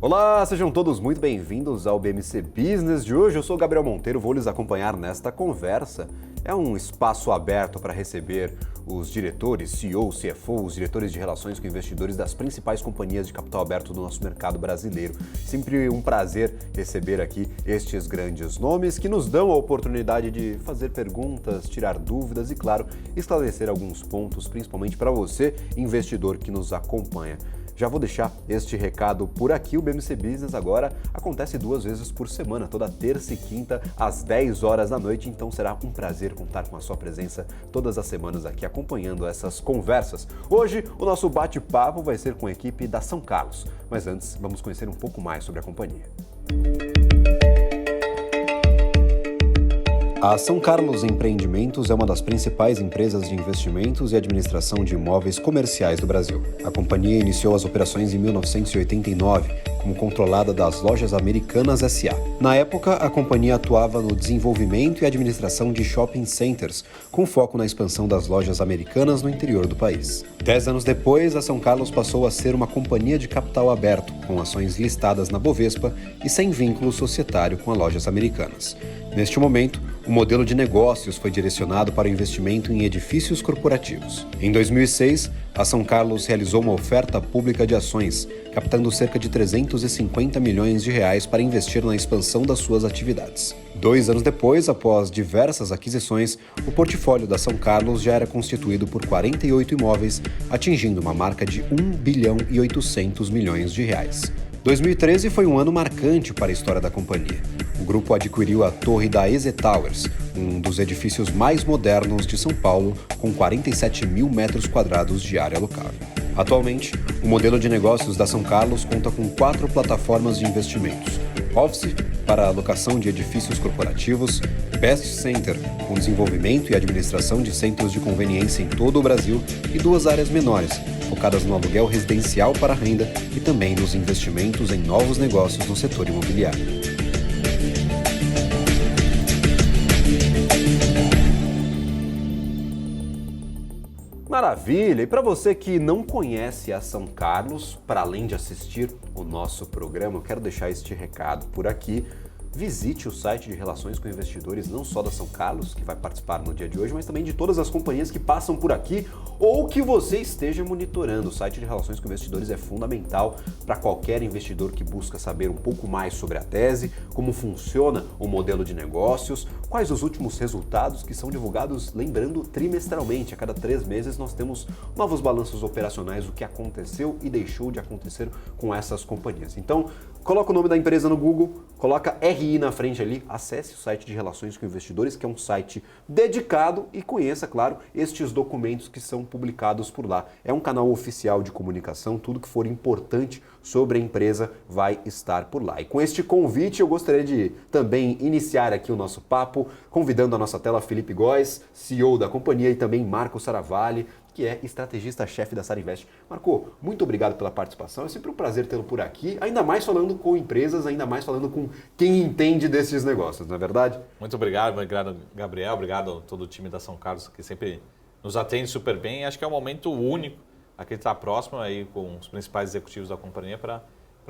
Olá, sejam todos muito bem-vindos ao BMC Business de hoje. Eu sou o Gabriel Monteiro, vou lhes acompanhar nesta conversa. É um espaço aberto para receber os diretores, CEOs, CFOs, diretores de relações com investidores das principais companhias de capital aberto do nosso mercado brasileiro. Sempre um prazer receber aqui estes grandes nomes que nos dão a oportunidade de fazer perguntas, tirar dúvidas e, claro, esclarecer alguns pontos, principalmente para você, investidor que nos acompanha. Já vou deixar este recado por aqui. O BMC Business agora acontece 2 vezes por semana, toda terça e quinta, às 10 horas da noite. Então será um prazer contar com a sua presença todas as semanas aqui acompanhando essas conversas. Hoje o nosso bate-papo vai ser com a equipe da São Carlos. Mas antes, vamos conhecer um pouco mais sobre a companhia. A São Carlos Empreendimentos é uma das principais empresas de investimentos e administração de imóveis comerciais do Brasil. A companhia iniciou as operações em 1989, como controlada das Lojas Americanas S.A. Na época, a companhia atuava no desenvolvimento e administração de shopping centers, com foco na expansão das lojas americanas no interior do país. 10 anos depois, a São Carlos passou a ser uma companhia de capital aberto, com ações listadas na Bovespa e sem vínculo societário com as Lojas Americanas. Neste momento, o modelo de negócios foi direcionado para o investimento em edifícios corporativos. Em 2006, a São Carlos realizou uma oferta pública de ações, captando cerca de 350 milhões de reais para investir na expansão das suas atividades. 2 anos depois, após diversas aquisições, o portfólio da São Carlos já era constituído por 48 imóveis, atingindo uma marca de 1 bilhão e 800 milhões de reais. 2013 foi um ano marcante para a história da companhia. O grupo adquiriu a torre da EZ Towers, um dos edifícios mais modernos de São Paulo, com 47 mil metros quadrados de área locável. Atualmente, o modelo de negócios da São Carlos conta com 4 plataformas de investimentos: Office, para a alocação de edifícios corporativos, Best Center, com desenvolvimento e administração de centros de conveniência em todo o Brasil, e 2 áreas menores, focadas no aluguel residencial para renda e também nos investimentos em novos negócios no setor imobiliário. Maravilha! E para você que não conhece a São Carlos, para além de assistir o nosso programa, eu quero deixar este recado por aqui. Visite o site de relações com investidores, não só da São Carlos, que vai participar no dia de hoje, mas também de todas as companhias que passam por aqui ou que você esteja monitorando. O site de relações com investidores é fundamental para qualquer investidor que busca saber um pouco mais sobre a tese, como funciona o modelo de negócios, quais os últimos resultados que são divulgados, lembrando, trimestralmente. A cada 3 meses nós temos novos balanços operacionais, o que aconteceu e deixou de acontecer com essas companhias. Então, coloca o nome da empresa no Google, coloca RI na frente ali, acesse o site de Relações com Investidores, que é um site dedicado, e conheça, claro, estes documentos que são publicados por lá. É um canal oficial de comunicação, tudo que for importante sobre a empresa vai estar por lá. E com este convite eu gostaria de também iniciar aqui o nosso papo, convidando a nossa tela Felipe Góes, CEO da companhia, e também Marco Saravalli, que é estrategista-chefe da Sarinvest. Marco, muito obrigado pela participação, é sempre um prazer tê-lo por aqui, ainda mais falando com empresas, ainda mais falando com quem entende desses negócios, não é verdade? Muito obrigado Gabriel, obrigado a todo o time da São Carlos que sempre nos atende super bem. Acho que é um momento único, aqui estar próximo aí com os principais executivos da companhia para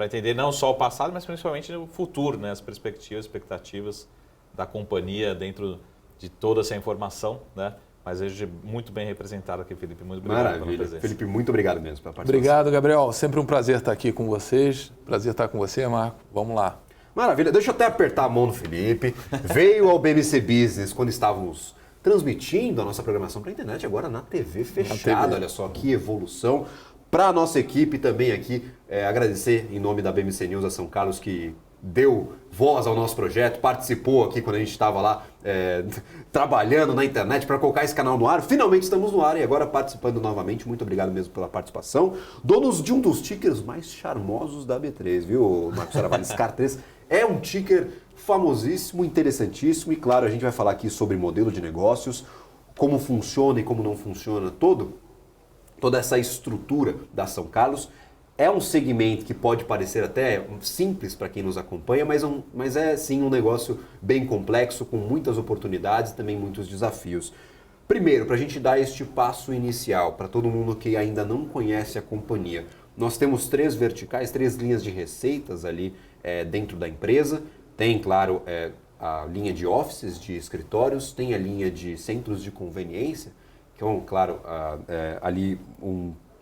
entender não só o passado, mas principalmente o futuro, né? As perspectivas, expectativas da companhia dentro de toda essa informação, né? Mas hoje muito bem representado aqui, Felipe. Muito obrigado pela presença. Felipe, muito obrigado mesmo pela participação. Obrigado, Gabriel. Sempre um prazer estar aqui com vocês. Prazer estar com você, Marco. Vamos lá. Maravilha. Deixa eu até apertar a mão do Felipe. Veio ao BMC Business quando estávamos transmitindo a nossa programação para a internet, agora na TV fechada. Olha só que evolução. Para a nossa equipe também aqui, agradecer em nome da BMC News a São Carlos, que deu voz ao nosso projeto, participou aqui quando a gente estava lá trabalhando na internet para colocar esse canal no ar. Finalmente estamos no ar e agora participando novamente. Muito obrigado mesmo pela participação. Donos de um dos tickers mais charmosos da B3, viu, Marcos Saravalli? SCAR3 é um ticker famosíssimo, interessantíssimo e, claro, a gente vai falar aqui sobre modelo de negócios, como funciona e como não funciona toda essa estrutura da São Carlos. É um segmento que pode parecer até simples para quem nos acompanha, mas é sim um negócio bem complexo, com muitas oportunidades e também muitos desafios. Primeiro, para a gente dar este passo inicial, para todo mundo que ainda não conhece a companhia, nós temos 3 verticais, 3 linhas de receitas ali dentro da empresa. Tem, claro, a linha de offices, de escritórios, tem a linha de centros de conveniência, que é, claro, ali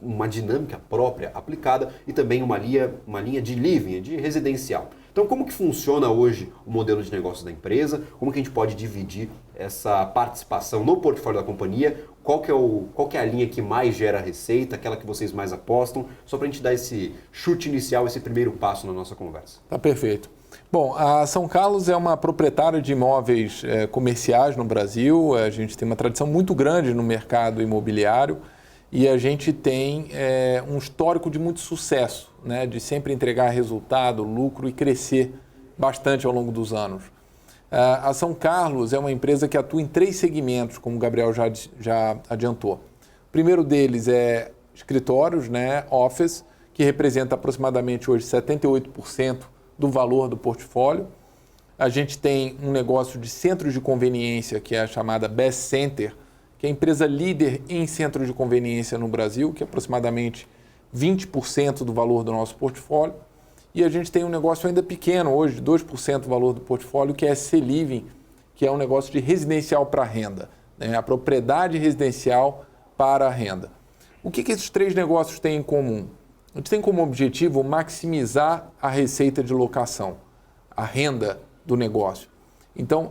uma dinâmica própria aplicada, e também uma linha de living, de residencial. Então, como que funciona hoje o modelo de negócio da empresa? Como que a gente pode dividir essa participação no portfólio da companhia? Qual que é a linha que mais gera receita, aquela que vocês mais apostam? Só para a gente dar esse chute inicial, esse primeiro passo na nossa conversa. Tá perfeito. Bom, a São Carlos é uma proprietária de imóveis comerciais no Brasil. A gente tem uma tradição muito grande no mercado imobiliário e a gente tem um histórico de muito sucesso, né, de sempre entregar resultado, lucro e crescer bastante ao longo dos anos. A São Carlos é uma empresa que atua em 3 segmentos, como o Gabriel já adiantou. O primeiro deles é escritórios, né, office, que representa aproximadamente hoje 78% do valor do portfólio. A gente tem um negócio de centros de conveniência, que é a chamada Best Center, que é a empresa líder em centros de conveniência no Brasil, que é aproximadamente 20% do valor do nosso portfólio. E a gente tem um negócio ainda pequeno hoje, 2% do valor do portfólio, que é SC Living, que é um negócio de residencial para renda, né? A propriedade residencial para a renda. O que esses 3 negócios têm em comum? Eles têm como objetivo maximizar a receita de locação, a renda do negócio. Então,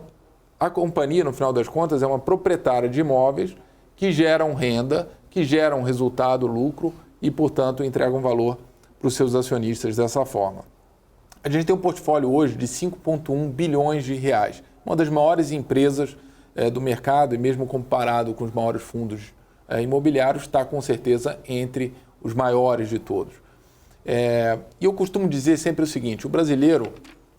a companhia, no final das contas, é uma proprietária de imóveis que geram renda, que geram resultado, lucro e, portanto, entregam valor para os seus acionistas dessa forma. A gente tem um portfólio hoje de 5,1 bilhões de reais, uma das maiores empresas do mercado e mesmo comparado com os maiores fundos imobiliários, está com certeza entre os maiores de todos. E eu costumo dizer sempre o seguinte: o brasileiro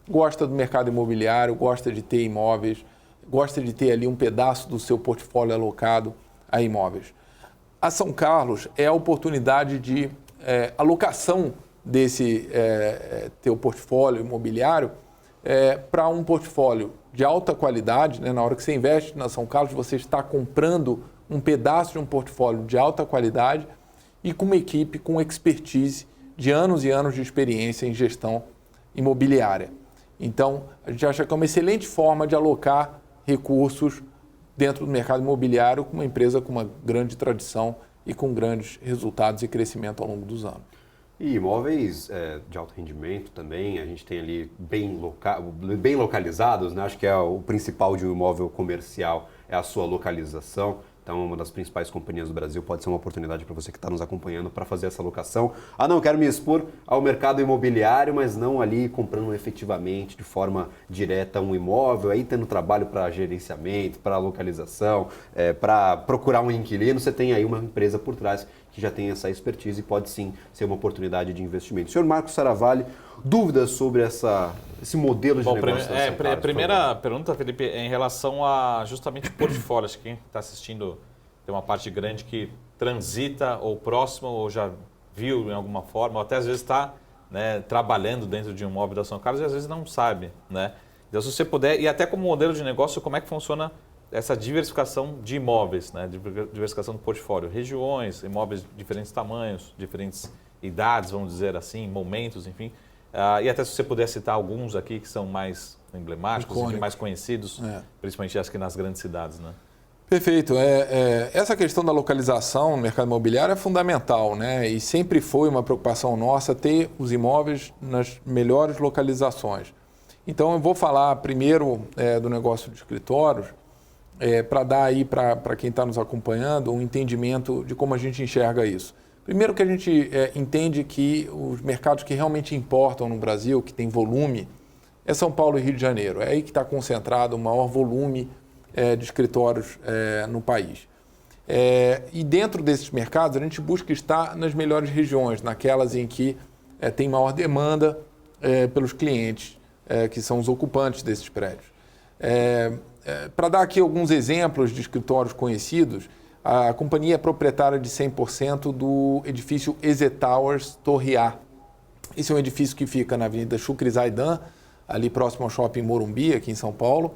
gosta do mercado imobiliário, gosta de ter imóveis, gosta de ter ali um pedaço do seu portfólio alocado a imóveis. A São Carlos é a oportunidade de alocação desse teu portfólio imobiliário para um portfólio de alta qualidade, né? Na hora que você investe na São Carlos, você está comprando um pedaço de um portfólio de alta qualidade e com uma equipe com expertise de anos e anos de experiência em gestão imobiliária. Então, a gente acha que é uma excelente forma de alocar recursos dentro do mercado imobiliário com uma empresa com uma grande tradição e com grandes resultados e crescimento ao longo dos anos. E imóveis de alto rendimento também, a gente tem ali bem localizados, né? Acho que o principal de um imóvel comercial é a sua localização. Então, uma das principais companhias do Brasil pode ser uma oportunidade para você que está nos acompanhando para fazer essa locação. Não, quero me expor ao mercado imobiliário, mas não ali comprando efetivamente, de forma direta, um imóvel, aí tendo trabalho para gerenciamento, para localização, para procurar um inquilino. Você tem aí uma empresa por trás que já tem essa expertise e pode sim ser uma oportunidade de investimento. Senhor Marcos Saravalli, dúvidas sobre esse modelo de negócio? A primeira pergunta, Felipe, é em relação a justamente portfólio. Acho que quem está assistindo tem uma parte grande que transita ou próximo ou já viu em alguma forma, ou até às vezes está, né, trabalhando dentro de um imóvel da São Carlos e às vezes não sabe, né? Então, se você puder, e até como modelo de negócio, como é que funciona essa diversificação de imóveis, né? Diversificação do portfólio, regiões, imóveis de diferentes tamanhos, diferentes idades, vamos dizer assim, momentos, enfim. E até se você puder citar alguns aqui que são mais emblemáticos, enfim, mais conhecidos, principalmente acho que nas grandes cidades, né? Perfeito. Essa questão da localização no mercado imobiliário é fundamental, né? E sempre foi uma preocupação nossa ter os imóveis nas melhores localizações. Então, eu vou falar primeiro do negócio de escritórios, para dar aí para quem está nos acompanhando um entendimento de como a gente enxerga isso. Primeiro que a gente entende que os mercados que realmente importam no Brasil, que tem volume, é São Paulo e Rio de Janeiro. É aí que está concentrado o maior volume de escritórios no país. E dentro desses mercados, a gente busca estar nas melhores regiões, naquelas em que tem maior demanda pelos clientes, que são os ocupantes desses prédios. Para dar aqui alguns exemplos de escritórios conhecidos, a companhia é proprietária de 100% do edifício EZ Towers Torre A. Esse é um edifício que fica na Avenida Chucre Zaidan, ali próximo ao Shopping Morumbi, aqui em São Paulo,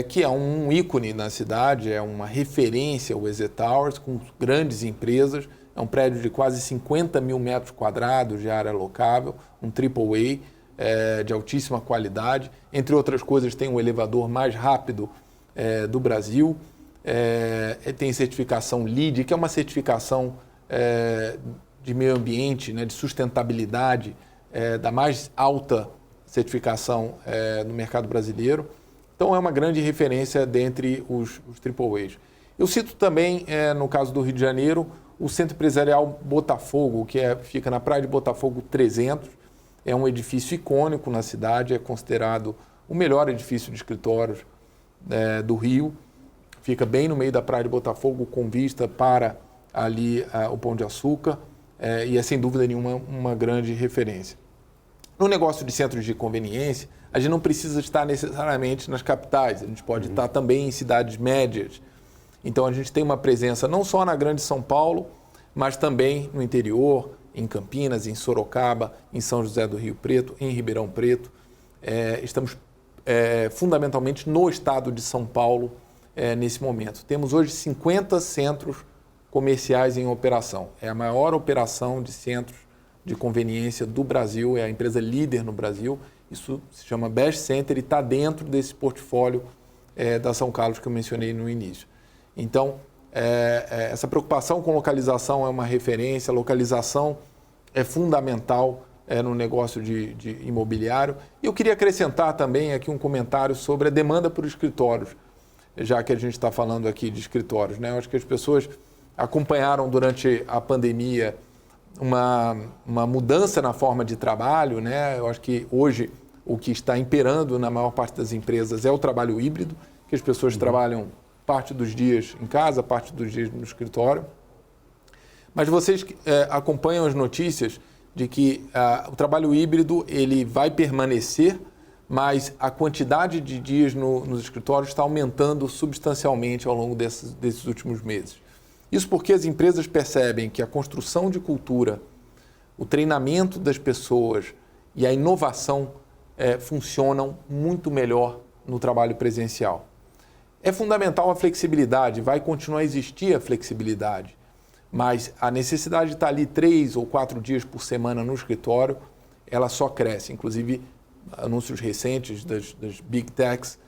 que é um ícone na cidade, é uma referência ao EZ Towers, com grandes empresas. É É um prédio de quase 50 mil metros quadrados de área locável, um AAA, de altíssima qualidade. Entre outras coisas, tem o elevador mais rápido do Brasil. Tem certificação LEED, que é uma certificação de meio ambiente, né, de sustentabilidade, da mais alta certificação no mercado brasileiro. Então, é uma grande referência dentre os AAAs. Eu cito também, no caso do Rio de Janeiro, o Centro Empresarial Botafogo, que fica na Praia de Botafogo 300. É um edifício icônico na cidade, é considerado o melhor edifício de escritórios do Rio. Fica bem no meio da Praia de Botafogo, com vista para ali o Pão de Açúcar, e é sem dúvida nenhuma uma grande referência. No negócio de centros de conveniência, a gente não precisa estar necessariamente nas capitais, a gente pode estar também em cidades médias. Então a gente tem uma presença não só na Grande São Paulo, mas também no interior, em Campinas, em Sorocaba, em São José do Rio Preto, em Ribeirão Preto. Estamos fundamentalmente no estado de São Paulo nesse momento. Temos hoje 50 centros comerciais em operação. É a maior operação de centros de conveniência do Brasil, é a empresa líder no Brasil. Isso se chama Best Center e está dentro desse portfólio da São Carlos que eu mencionei no início. Então, essa preocupação com localização é uma referência, a localização é fundamental no negócio de imobiliário. E eu queria acrescentar também aqui um comentário sobre a demanda por escritórios, já que a gente está falando aqui de escritórios, né? Eu acho que as pessoas acompanharam durante a pandemia uma mudança na forma de trabalho, né? Eu acho que hoje o que está imperando na maior parte das empresas é o trabalho híbrido, que as pessoas trabalham parte dos dias em casa, parte dos dias no escritório. Mas vocês acompanham as notícias de que o trabalho híbrido ele vai permanecer, mas a quantidade de dias nos escritórios está aumentando substancialmente ao longo desses últimos meses. Isso porque as empresas percebem que a construção de cultura, o treinamento das pessoas e a inovação funcionam muito melhor no trabalho presencial. É fundamental a flexibilidade, vai continuar a existir a flexibilidade, mas a necessidade de estar ali 3 ou 4 dias por semana no escritório, ela só cresce. Inclusive, anúncios recentes das Big Techs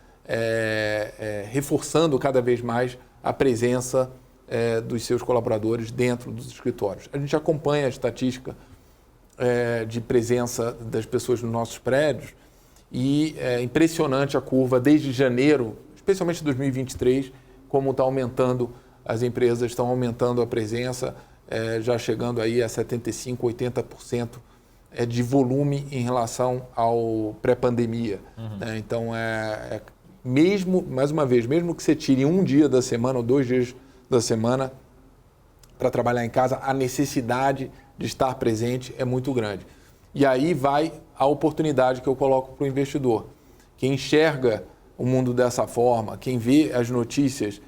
reforçando cada vez mais a presença dos seus colaboradores dentro dos escritórios. A gente acompanha a estatística de presença das pessoas nos nossos prédios e é impressionante a curva desde janeiro, especialmente 2023, como está aumentando, as empresas estão aumentando a presença, já chegando aí a 75%, 80% de volume em relação ao pré-pandemia. Né? Então, mesmo, mais uma vez, mesmo que você tire um dia da semana ou 2 dias da semana para trabalhar em casa, a necessidade de estar presente é muito grande. E aí vai a oportunidade que eu coloco para o investidor. Quem enxerga o mundo dessa forma, quem vê as notícias,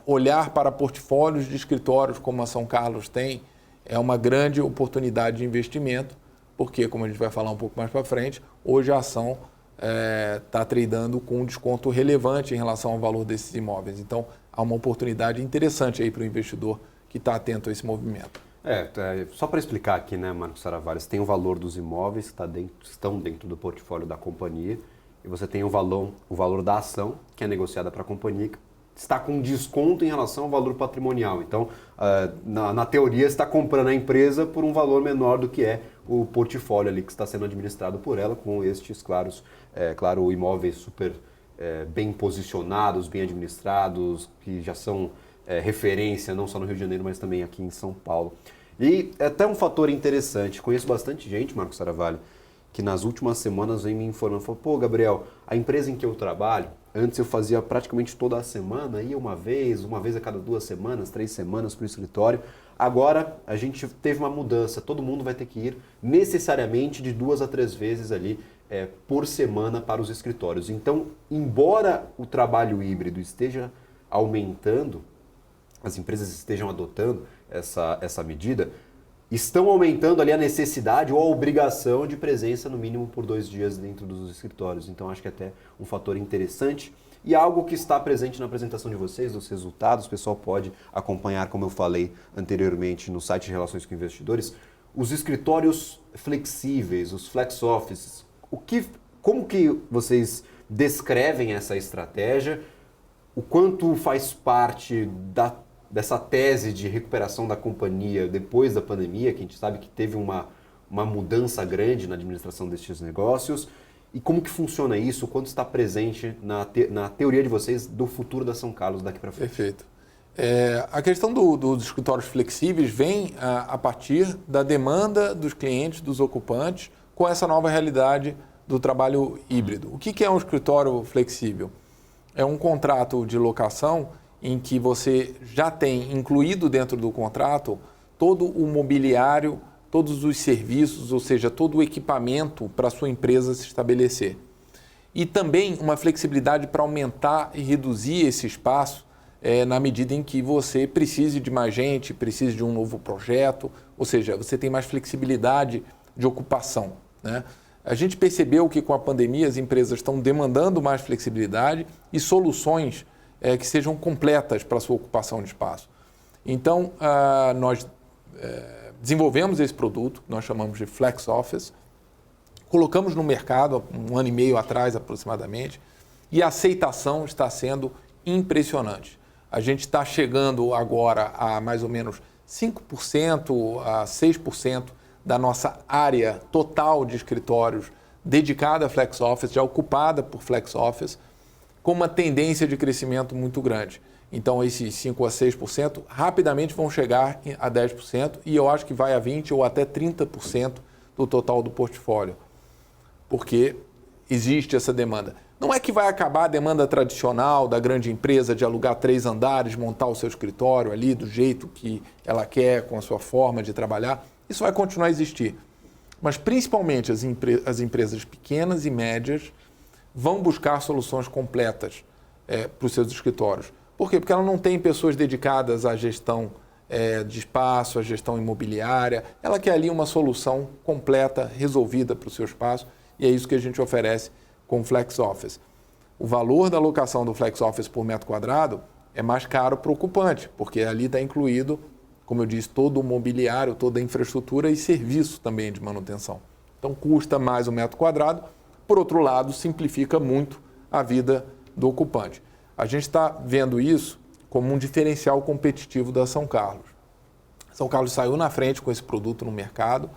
olhar para portfólios de escritórios como a São Carlos tem, é uma grande oportunidade de investimento, porque, como a gente vai falar um pouco mais para frente, hoje a ação está tradando com um desconto relevante em relação ao valor desses imóveis. Então, há uma oportunidade interessante aí para o investidor que está atento a esse movimento. Só para explicar aqui, né, Marcos Saravalhas, tem o valor dos imóveis que estão dentro do portfólio da companhia, e você tem o valor da ação, que é negociada para a companhia, que está com desconto em relação ao valor patrimonial. Então, na teoria, você está comprando a empresa por um valor menor do que é o portfólio ali que está sendo administrado por ela, com estes, claro, imóveis super bem posicionados, bem administrados, que já são referência não só no Rio de Janeiro, mas também aqui em São Paulo. E até um fator interessante, conheço bastante gente, Marcos Saravalho, que nas últimas semanas vem me informando, falou, pô, Gabriel, a empresa em que eu trabalho, antes eu fazia praticamente toda a semana, ia uma vez a cada 2 semanas, 3 semanas para o escritório. Agora a gente teve uma mudança, todo mundo vai ter que ir necessariamente de 2 a 3 vezes ali por semana para os escritórios. Então, embora o trabalho híbrido esteja aumentando, as empresas estejam adotando essa medida, estão aumentando ali a necessidade ou a obrigação de presença no mínimo por 2 dias dentro dos escritórios. Então, acho que é até um fator interessante. e algo que está presente na apresentação de vocês, dos resultados, o pessoal pode acompanhar, como eu falei anteriormente, no site de Relações com Investidores, os escritórios flexíveis, os flex offices. Como que vocês descrevem essa estratégia? O quanto faz parte dessa tese de recuperação da companhia depois da pandemia, que a gente sabe que teve uma mudança grande na administração destes negócios, e como que funciona isso, o quanto está presente na teoria de vocês do futuro da São Carlos daqui para frente? Perfeito. A questão dos escritórios flexíveis vem a partir da demanda dos clientes, dos ocupantes, com essa nova realidade do trabalho híbrido. O que é um escritório flexível? É um contrato de locação em que você já tem incluído dentro do contrato todo o mobiliário, todos os serviços, ou seja, todo o equipamento para a sua empresa se estabelecer. E também uma flexibilidade para aumentar e reduzir esse espaço na medida em que você precise de mais gente, precise de um novo projeto, ou seja, você tem mais flexibilidade de ocupação, né? A gente percebeu que com a pandemia as empresas estão demandando mais flexibilidade e soluções que sejam completas para a sua ocupação de espaço. Então, nós desenvolvemos esse produto, nós chamamos de Flex Office, colocamos no mercado há 1 ano e meio atrás aproximadamente, e a aceitação está sendo impressionante. A gente está chegando agora a mais ou menos 5% a 6% da nossa área total de escritórios dedicada a Flex Office, já ocupada por Flex Office, com uma tendência de crescimento muito grande. Então, esses 5% a 6% rapidamente vão chegar a 10% e eu acho que vai a 20% ou até 30% do total do portfólio, porque existe essa demanda. Não é que vai acabar a demanda tradicional da grande empresa de alugar 3 andares, montar o seu escritório ali do jeito que ela quer, com a sua forma de trabalhar. Isso vai continuar a existir. Mas, principalmente, as empresas pequenas e médias vão buscar soluções completas para os seus escritórios. Por quê? Porque ela não tem pessoas dedicadas à gestão de espaço, à gestão imobiliária. Ela quer ali uma solução completa, resolvida para o seu espaço, e é isso que a gente oferece com o Flex Office. O valor da locação do Flex Office por metro quadrado é mais caro para o ocupante, porque ali está incluído, como eu disse, todo o mobiliário, toda a infraestrutura e serviço também de manutenção. Então custa mais o metro quadrado, por outro lado, simplifica muito a vida do ocupante. A gente está vendo isso como um diferencial competitivo da São Carlos. São Carlos saiu na frente com esse produto no mercado,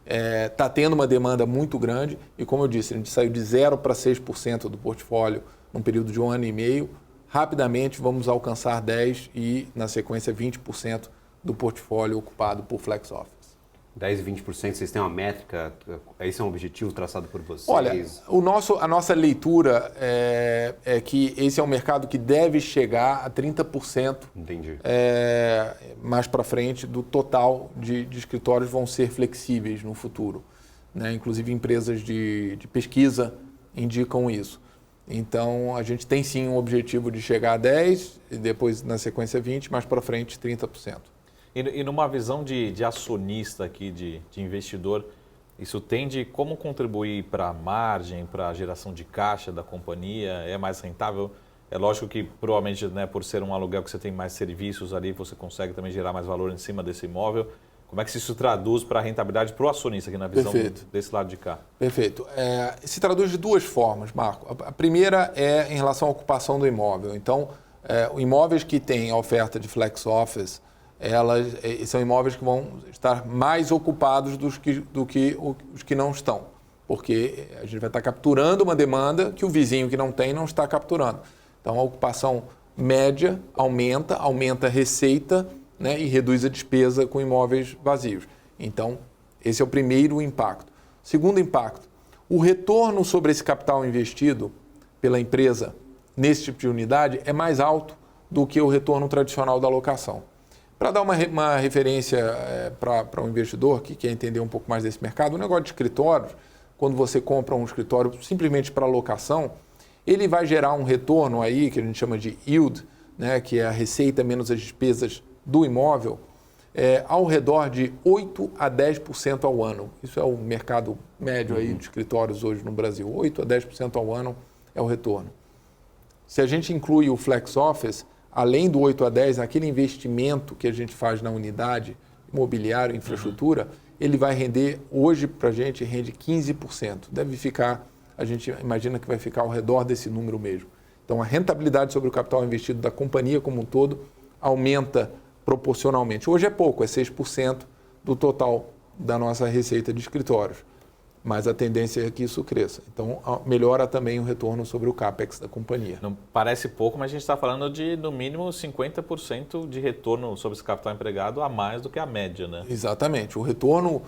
está tendo uma demanda muito grande e, como eu disse, a gente saiu de 0% para 6% do portfólio num período de 1 ano e meio. Rapidamente vamos alcançar 10% e, na sequência, 20% do portfólio ocupado por Flex Office. 10% e 20%, vocês têm uma métrica? Esse é um objetivo traçado por vocês? Olha, a nossa leitura é que esse é um mercado que deve chegar a 30%. Entendi. Mais para frente do total de escritórios vão ser flexíveis no futuro, né? Inclusive empresas de pesquisa indicam isso. Então a gente tem sim um objetivo de chegar a 10% e depois na sequência 20%, mais para frente 30%. E numa visão de acionista aqui, de investidor, isso tende como contribuir para a margem, para a geração de caixa da companhia? É mais rentável? É lógico que provavelmente, né, por ser um aluguel que você tem mais serviços ali, você consegue também gerar mais valor em cima desse imóvel. Como é que isso traduz para a rentabilidade para o acionista aqui na visão desse lado de cá? Perfeito. Se traduz de 2 formas, Marco. A primeira é em relação à ocupação do imóvel. Então, imóveis que têm a oferta de Flex Office, são imóveis que vão estar mais ocupados do que os que não estão, porque a gente vai estar capturando uma demanda que o vizinho que não tem não está capturando. Então, a ocupação média aumenta a receita, né, e reduz a despesa com imóveis vazios. Então, esse é o primeiro impacto. Segundo impacto, o retorno sobre esse capital investido pela empresa nesse tipo de unidade é mais alto do que o retorno tradicional da locação. Para dar uma referência para um investidor que quer entender um pouco mais desse mercado, o negócio de escritórios, quando você compra um escritório simplesmente para locação, ele vai gerar um retorno aí que a gente chama de yield, né, que é a receita menos as despesas do imóvel, ao redor de 8% a 10% ao ano. Isso é o mercado médio aí de escritórios hoje no Brasil. 8% a 10% ao ano é o retorno. Se a gente inclui o Flex Office, além do 8 a 10, aquele investimento que a gente faz na unidade, imobiliário, infraestrutura, ele vai render, hoje para a gente, rende 15%. Deve ficar, a gente imagina que vai ficar ao redor desse número mesmo. Então, a rentabilidade sobre o capital investido da companhia como um todo aumenta proporcionalmente. Hoje é pouco, é 6% do total da nossa receita de escritórios. Mas a tendência é que isso cresça. Então, melhora também o retorno sobre o CAPEX da companhia. Não parece pouco, mas a gente está falando de, no mínimo, 50% de retorno sobre esse capital empregado a mais do que a média, né? Exatamente. O retorno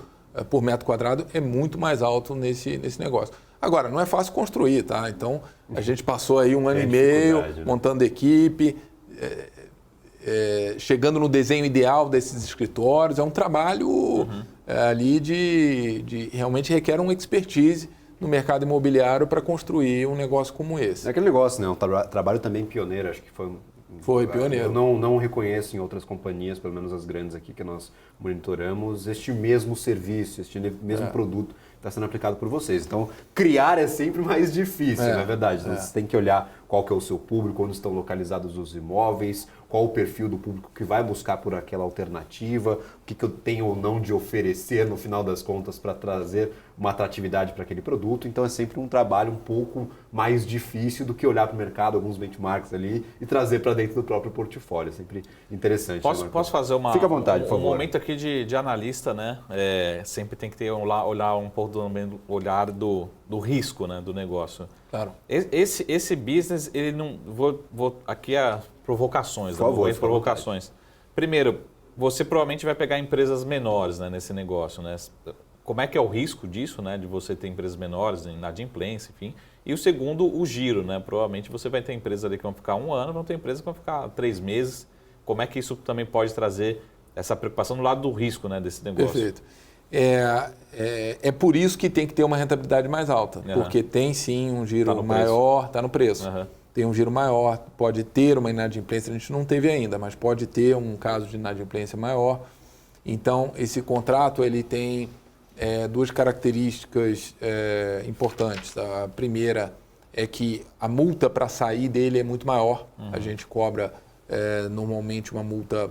por metro quadrado é muito mais alto nesse negócio. Agora, não é fácil construir, tá? Então, a gente passou aí 1 ano e meio montando equipe, chegando no desenho ideal desses escritórios. É um trabalho ali de realmente requer uma expertise no mercado imobiliário para construir um negócio como esse. É aquele negócio, né? Um trabalho também pioneiro, acho que foi pioneiro. Eu não reconheço em outras companhias, pelo menos as grandes aqui que nós monitoramos, este mesmo serviço, este mesmo produto está sendo aplicado por vocês. Então, criar é sempre mais difícil, não é verdade? Então, você tem que olhar qual que é o seu público, onde estão localizados os imóveis, qual o perfil do público que vai buscar por aquela alternativa, o que eu tenho ou não de oferecer no final das contas para trazer uma atratividade para aquele produto. Então, é sempre um trabalho um pouco mais difícil do que olhar para o mercado, alguns benchmarks ali e trazer para dentro do próprio portfólio. É sempre interessante. Posso fazer Fica à vontade, por favor. Um momento aqui de analista, né? Sempre tem que ter olhar um pouco do olhar do risco, né, do negócio. Claro. Esse business, ele não... aqui as provocações. Por favor, provocações. Primeiro, você provavelmente vai pegar empresas menores, né, nesse negócio, né? Como é que é o risco disso, né, de você ter empresas menores, inadimplência, enfim. E o segundo, o giro, né? Provavelmente você vai ter empresas ali que vão ficar 1 ano, vão ter empresas que vão ficar 3 meses. Como é que isso também pode trazer essa preocupação do lado do risco, né, desse negócio? Perfeito. É por isso que tem que ter uma rentabilidade mais alta, porque tem sim um giro maior, está no preço. Tem um giro maior, pode ter uma inadimplência, a gente não teve ainda, mas pode ter um caso de inadimplência maior. Então, esse contrato ele tem 2 características importantes. A primeira é que a multa para sair dele é muito maior. A gente cobra normalmente uma multa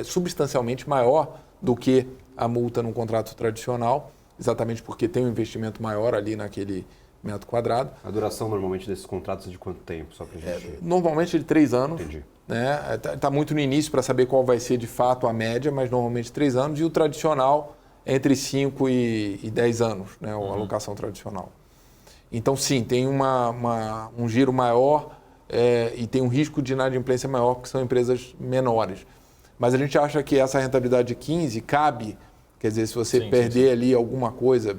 substancialmente maior do que a multa num contrato tradicional, exatamente porque tem um investimento maior ali naquele metro quadrado. A duração normalmente desses contratos é de quanto tempo? Só pra gente... Normalmente de 3 anos. Entendi. Né? Tá muito no início para saber qual vai ser de fato a média, mas normalmente 3 anos. E o tradicional é entre 5 e 10 anos, né? A alocação tradicional. Então, sim, tem um giro maior e tem um risco de inadimplência maior, porque são empresas menores. Mas a gente acha que essa rentabilidade de 15 cabe, quer dizer, se você perder ali alguma coisa,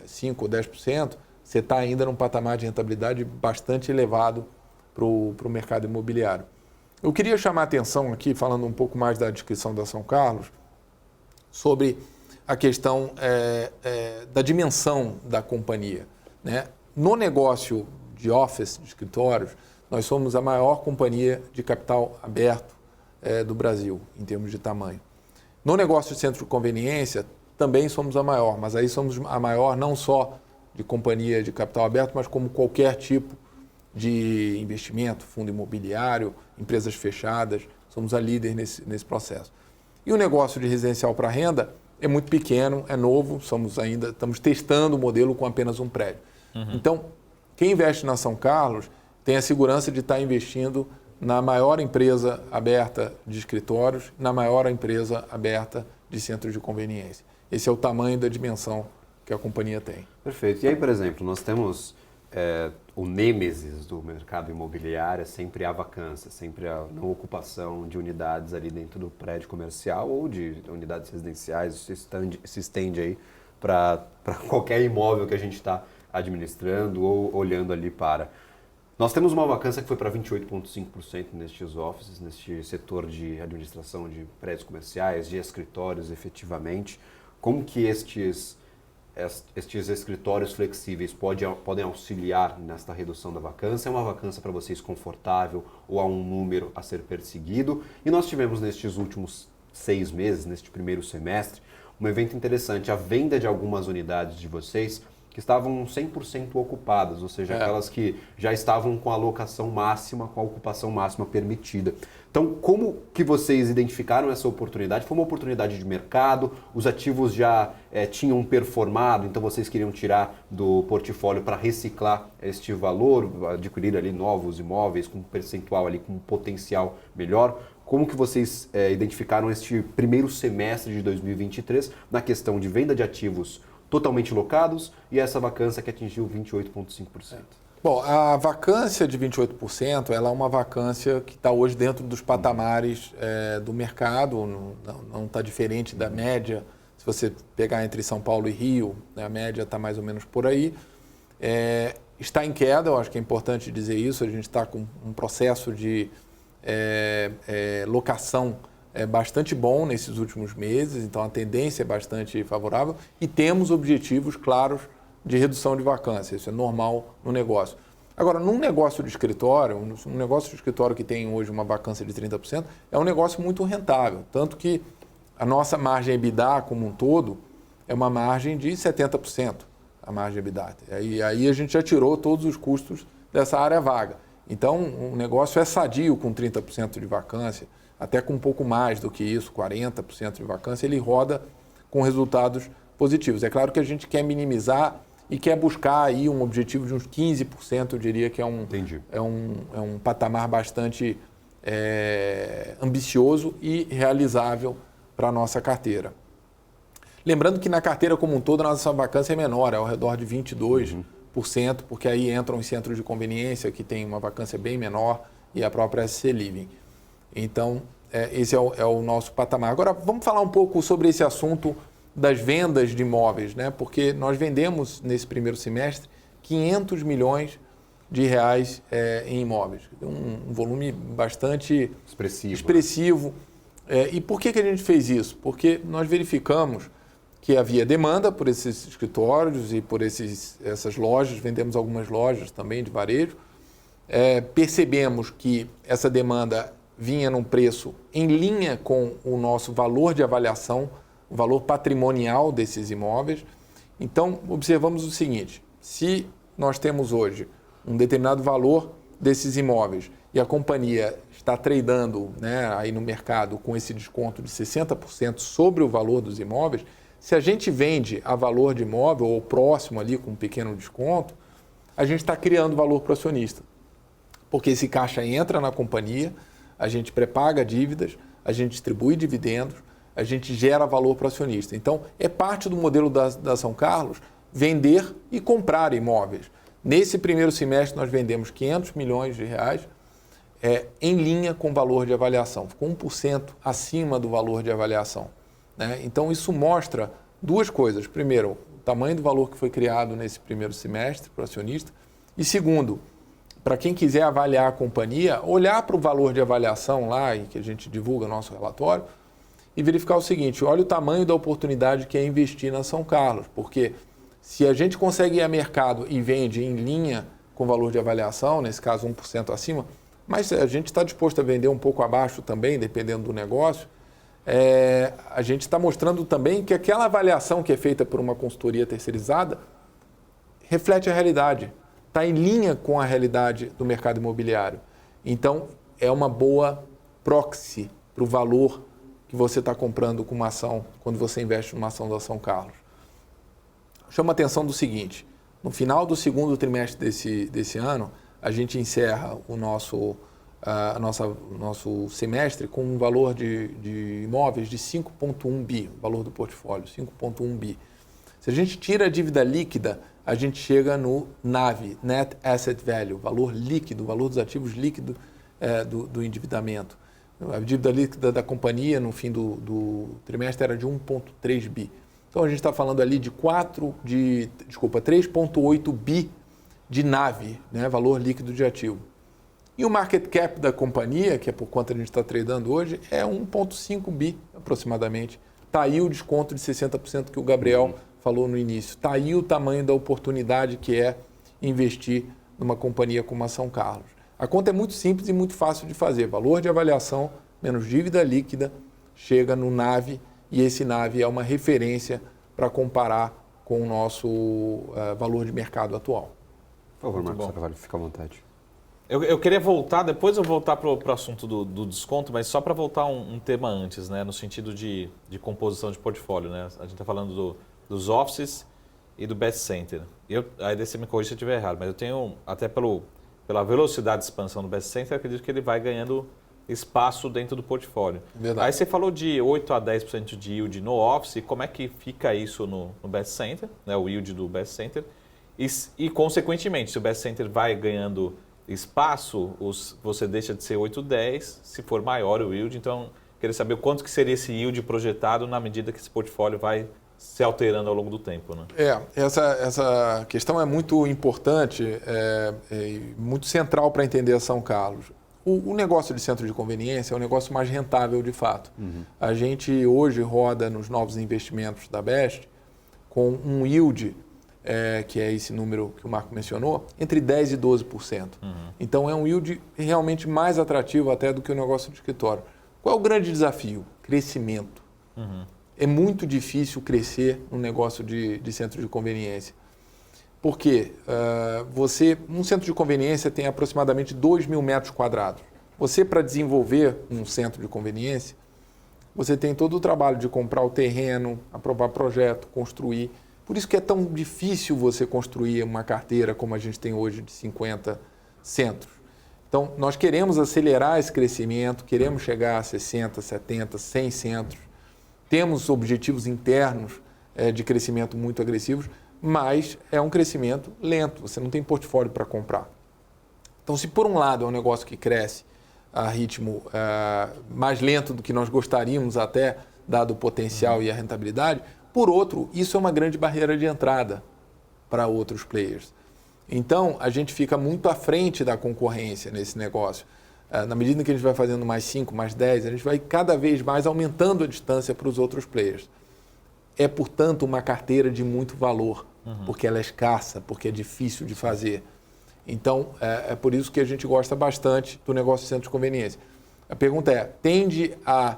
5 ou 10%, você está ainda num patamar de rentabilidade bastante elevado para o mercado imobiliário. Eu queria chamar a atenção aqui, falando um pouco mais da descrição da São Carlos, sobre a questão da dimensão da companhia, né? No negócio de office, de escritórios, nós somos a maior companhia de capital aberto do Brasil, em termos de tamanho. No negócio de centro de conveniência, também somos a maior, mas aí somos a maior não só de companhia de capital aberto, mas como qualquer tipo de investimento, fundo imobiliário, empresas fechadas, somos a líder nesse processo. E o negócio de residencial para renda é muito pequeno, é novo, estamos testando o modelo com apenas um prédio. Então, quem investe na São Carlos tem a segurança de estar investindo na maior empresa aberta de escritórios, na maior empresa aberta de centros de conveniência. Esse é o tamanho da dimensão que a companhia tem. Perfeito. E aí, por exemplo, nós temos o nêmesis do mercado imobiliário, é sempre a vacância, sempre a não ocupação de unidades ali dentro do prédio comercial ou de unidades residenciais. Isso se estende aí para qualquer imóvel que a gente está administrando ou olhando ali para. Nós temos uma vacância que foi para 28,5% nestes offices, neste setor de administração de prédios comerciais, de escritórios efetivamente. Como que estes escritórios flexíveis podem auxiliar nesta redução da vacância? É uma vacância para vocês confortável ou há um número a ser perseguido? E nós tivemos nestes últimos 6 meses, neste primeiro semestre, um evento interessante, a venda de algumas unidades de vocês que que estavam 100% ocupadas, ou seja, aquelas que já estavam com a alocação máxima, com a ocupação máxima permitida. Então, como que vocês identificaram essa oportunidade? Foi uma oportunidade de mercado? Os ativos já tinham performado, então vocês queriam tirar do portfólio para reciclar este valor, adquirir ali novos imóveis com um percentual ali, com um potencial melhor? Como que vocês identificaram este primeiro semestre de 2023 na questão de venda de ativos totalmente locados e essa vacância que atingiu 28,5%? Bom, a vacância de 28%, ela é uma vacância que está hoje dentro dos patamares do mercado, não está diferente da média. Se você pegar entre São Paulo e Rio, a média está mais ou menos por aí. Está em queda, eu acho que é importante dizer isso, a gente está com um processo de locação bastante bom nesses últimos meses, então a tendência é bastante favorável e temos objetivos claros de redução de vacância, isso é normal no negócio. Agora, num negócio de escritório, um negócio de escritório que tem hoje uma vacância de 30%, é um negócio muito rentável, tanto que a nossa margem EBITDA como um todo é uma margem de 70%, a margem EBITDA. E aí a gente já tirou todos os custos dessa área vaga. Então, o negócio é sadio com 30% de vacância, até com um pouco mais do que isso, 40% de vacância, ele roda com resultados positivos. É claro que a gente quer minimizar e quer buscar aí um objetivo de uns 15%, eu diria que é um patamar bastante ambicioso e realizável para a nossa carteira. Lembrando que na carteira como um todo, a nossa vacância é menor, é ao redor de 22%, porque aí entram os centros de conveniência, que tem uma vacância bem menor, e a própria SC Living. Então, esse é o nosso patamar. Agora, vamos falar um pouco sobre esse assunto das vendas de imóveis, né? Porque nós vendemos, nesse primeiro semestre, 500 milhões de reais em imóveis. Um volume bastante expressivo. E por que a gente fez isso? Porque nós verificamos que havia demanda por esses escritórios e por essas lojas, vendemos algumas lojas também de varejo. Percebemos que essa demanda vinha num preço em linha com o nosso valor de avaliação, o valor patrimonial desses imóveis. Então, observamos o seguinte: se nós temos hoje um determinado valor desses imóveis e a companhia está tradando, né, aí no mercado com esse desconto de 60% sobre o valor dos imóveis, se a gente vende a valor de imóvel ou próximo ali com um pequeno desconto, a gente está criando valor para o acionista. Porque esse caixa entra na companhia, a gente pré-paga dívidas, a gente distribui dividendos, a gente gera valor para o acionista. Então, é parte do modelo da São Carlos vender e comprar imóveis. Nesse primeiro semestre, nós vendemos 500 milhões de reais em linha com o valor de avaliação. Ficou 1% acima do valor de avaliação, né? Então, isso mostra duas coisas. Primeiro, o tamanho do valor que foi criado nesse primeiro semestre para o acionista. E segundo, para quem quiser avaliar a companhia, olhar para o valor de avaliação lá, em que a gente divulga nosso relatório, e verificar o seguinte: olha o tamanho da oportunidade que é investir na São Carlos, porque se a gente consegue ir a mercado e vende em linha com o valor de avaliação, nesse caso 1% acima, mas a gente está disposto a vender um pouco abaixo também, dependendo do negócio, a gente está mostrando também que aquela avaliação que é feita por uma consultoria terceirizada reflete a realidade, está em linha com a realidade do mercado imobiliário. Então, é uma boa proxy para o valor que você está comprando com uma ação, quando você investe numa ação da São Carlos. Chama a atenção do seguinte: no final do segundo trimestre desse ano, a gente encerra o nosso semestre com um valor de imóveis de 5,1 bi, o valor do portfólio, 5,1 bi. Se a gente tira a dívida líquida, a gente chega no NAV, Net Asset Value, valor líquido, valor dos ativos líquido do endividamento. A dívida líquida da companhia no fim do trimestre era de 1,3 bi. Então, a gente está falando ali de 3,8 bi de NAV, né, valor líquido de ativo. E o market cap da companhia, que é por quanto a gente está tradando hoje, é 1,5 bi aproximadamente. Está aí o desconto de 60% que o Gabriel falou no início. Está aí o tamanho da oportunidade que é investir numa companhia como a São Carlos. A conta é muito simples e muito fácil de fazer. Valor de avaliação menos dívida líquida chega no NAV, e esse NAV é uma referência para comparar com o nosso valor de mercado atual. Por favor, Marcos Saravalli, fica à vontade. Eu queria voltar, depois eu voltar para o assunto do desconto, mas só para voltar um tema antes, né, no sentido de composição de portfólio. Né? A gente está falando dos offices e do Best Center. Aí você me corrija se eu estiver errado, mas eu tenho, até pela velocidade de expansão do Best Center, eu acredito que ele vai ganhando espaço dentro do portfólio. Verdade. Aí você falou de 8 a 10% de yield no office, como é que fica isso no Best Center, né, o yield do Best Center? E consequentemente, se o Best Center vai ganhando espaço, você deixa de ser 8, 10, se for maior o yield. Então, queria saber quanto que seria esse yield projetado na medida que esse portfólio vai se alterando ao longo do tempo. Né? Essa questão é muito importante, muito central para entender a São Carlos. O negócio de centro de conveniência é o negócio mais rentável de fato. Uhum. A gente hoje roda nos novos investimentos da Best com um yield, que é esse número que o Marco mencionou, entre 10% e 12%. Uhum. Então é um yield realmente mais atrativo até do que o negócio de escritório. Qual é o grande desafio? Crescimento. Uhum. É muito difícil crescer no negócio de centro de conveniência. Porque um centro de conveniência tem aproximadamente 2.000 metros quadrados. Você, para desenvolver um centro de conveniência, você tem todo o trabalho de comprar o terreno, aprovar projeto, construir. Por isso que é tão difícil você construir uma carteira como a gente tem hoje de 50 centros. Então, nós queremos acelerar esse crescimento, queremos chegar a 60, 70, 100 centros. Temos objetivos internos de crescimento muito agressivos, mas é um crescimento lento, você não tem portfólio para comprar. Então, se por um lado é um negócio que cresce a ritmo mais lento do que nós gostaríamos até, dado o potencial e a rentabilidade, por outro, isso é uma grande barreira de entrada para outros players. Então, a gente fica muito à frente da concorrência nesse negócio. Na medida que a gente vai fazendo mais 5, mais 10, a gente vai cada vez mais aumentando a distância para os outros players. É, portanto, uma carteira de muito valor, porque ela é escassa, porque é difícil de fazer. Então, é por isso que a gente gosta bastante do negócio de centro de conveniência. A pergunta é, tende a